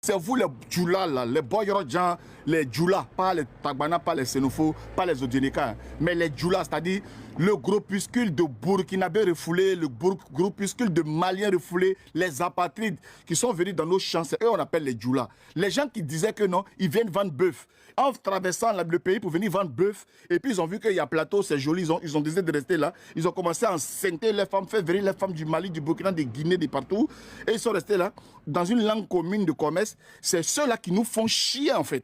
C'est vous les Djoula, là, les Boyorodjan, les Djoula, pas les Tagbana, pas les Sénofo, pas les Odjenika, mais les Djoula, c'est-à-dire le groupuscule de Burkinabé refoulés, le groupuscule de Maliens refoulés, les apatrides qui sont venus dans nos champs, c'est eux on appelle les Djoula. Les gens qui disaient que non, ils viennent vendre bœuf. En traversant le pays pour venir vendre bœuf, et puis ils ont vu qu'il y a plateau, c'est joli, ils ont décidé de rester là. Ils ont commencé à enceinter les femmes, faire venir les femmes du Mali, du Burkina, des Guinée, de partout. Et ils sont restés là, dans une langue commune de commerce. C'est ceux-là qui nous font chier en fait.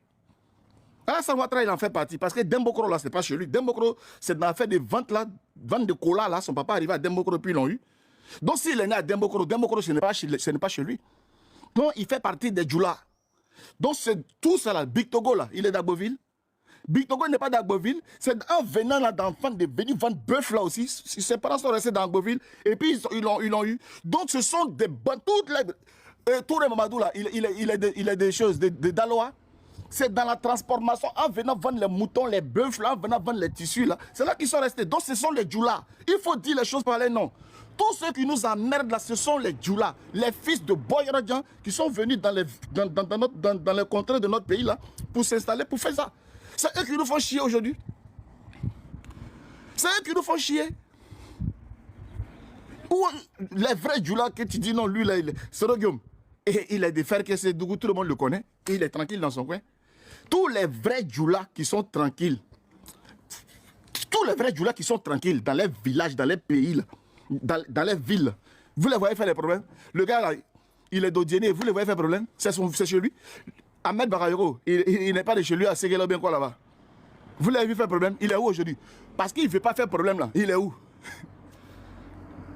Alassane Ouattara, il en fait partie. Parce que Dembokro, là, c'est pas chez lui. Dembokro, c'est dans l'affaire des ventes là, vente de cola, là. Son papa est arrivé à Dembokro, puis ils l'ont eu. Donc s'il est né à Dembokro, Dembokro, ce n'est pas chez lui. Donc il fait partie des Djoula. Donc c'est tout ça là. Big Togo, là, il est d'Agboville. Big Togo n'est pas d'Agboville. C'est en venant là d'enfants de venir vendre bœuf là aussi. Ses parents sont restés dans Agboville. Et puis ils l'ont eu. Donc ce sont des bonnes. Toutes les. Touré Mamadou là, il a des choses, des Daloa. C'est dans la transformation, en venant vendre les moutons, les bœufs, là, en venant vendre les tissus, là. C'est là qu'ils sont restés. Donc ce sont les Djoula. Il faut dire les choses par les noms. Tous ceux qui nous emmerdent là, ce sont les Djoula. Les fils de Boyorodjan qui sont venus dans les contrées de notre pays là, pour s'installer, pour faire ça. C'est eux qui nous font chier aujourd'hui. C'est eux qui nous font chier. Ou les vrais Djoula que tu dis non, lui là, c'est Roguium. Et il a des frères qui c'est Dougou, tout le monde le connaît. Et il est tranquille dans son coin. Tous les vrais Djoula qui sont tranquilles, tous les vrais Djoula qui sont tranquilles dans les villages, dans les pays, là, dans les villes, vous les voyez faire les problèmes. Le gars là, il est d'Odiéné, vous les voyez faire problème. C'est chez lui. Ahmed Bakayoko, il n'est pas de chez lui à Séguélo bien quoi là-bas. Vous l'avez vu faire problème. Il est où aujourd'hui? Parce qu'il ne veut pas faire problème là. Il est où?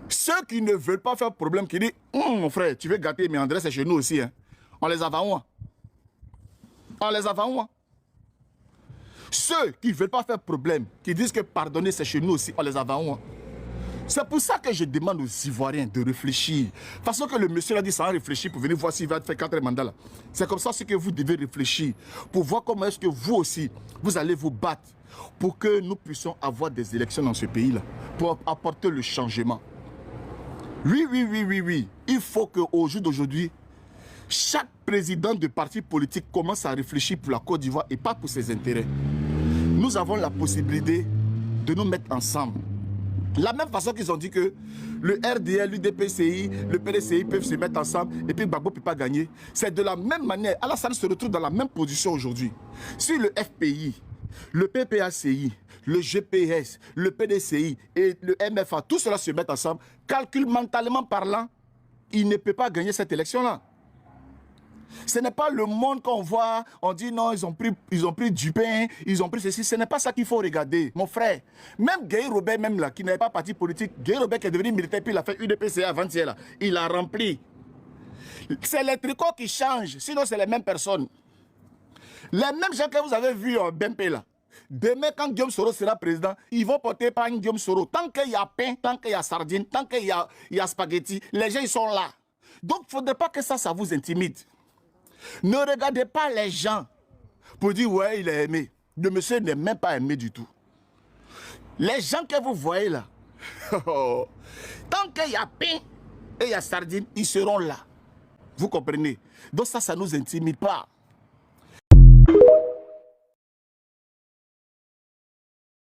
Ceux qui ne veulent pas faire problème, qui disent mon frère, tu veux gâter, mais André, c'est chez nous aussi. Hein. On les a vendus. On les a vendus. Ceux qui ne veulent pas faire problème, qui disent que pardonner, c'est chez nous aussi, on les a vendus. C'est pour ça que je demande aux Ivoiriens de réfléchir. Parce que le monsieur a dit sans réfléchir pour venir voir s'il va faire 4 mandats. C'est comme ça que vous devez réfléchir pour voir comment est-ce que vous aussi, vous allez vous battre pour que nous puissions avoir des élections dans ce pays-là, pour apporter le changement. Oui. Il faut qu'au jour d'aujourd'hui, chaque président de parti politique commence à réfléchir pour la Côte d'Ivoire et pas pour ses intérêts. Nous avons la possibilité de nous mettre ensemble. La même façon qu'ils ont dit que le RDL, l'UDPCI, le PDCI peuvent se mettre ensemble et puis Gbagbo ne peut pas gagner. C'est de la même manière. Alassane se retrouve dans la même position aujourd'hui. Si le FPI, le PPACI, le GPS, le PDCI et le MFA, tout cela se mettent ensemble, calcul mentalement parlant, il ne peut pas gagner cette élection-là. Ce n'est pas le monde qu'on voit, on dit non, ils ont pris du pain, ils ont pris ceci. Ce n'est pas ça qu'il faut regarder, mon frère. Même Guy Robert, même là, qui n'est pas parti politique, Guy Robert qui est devenu militaire, puis il a fait UDPCA avant-hier là, il a rempli. C'est les tricots qui changent, sinon c'est les mêmes personnes. Les mêmes gens que vous avez vus en BMP là. Demain, quand Guillaume Soro sera président, ils vont porter par Guillaume Soro. Tant qu'il y a pain, tant qu'il y a sardines, tant qu'il y a spaghetti, les gens ils sont là. Donc il ne faudrait pas que ça vous intimide. Ne regardez pas les gens pour dire ouais il est aimé. Le monsieur n'est même pas aimé du tout. Les gens que vous voyez là, tant qu'il y a pain et il y a sardines, ils seront là. Vous comprenez? Donc ça ne nous intimide pas.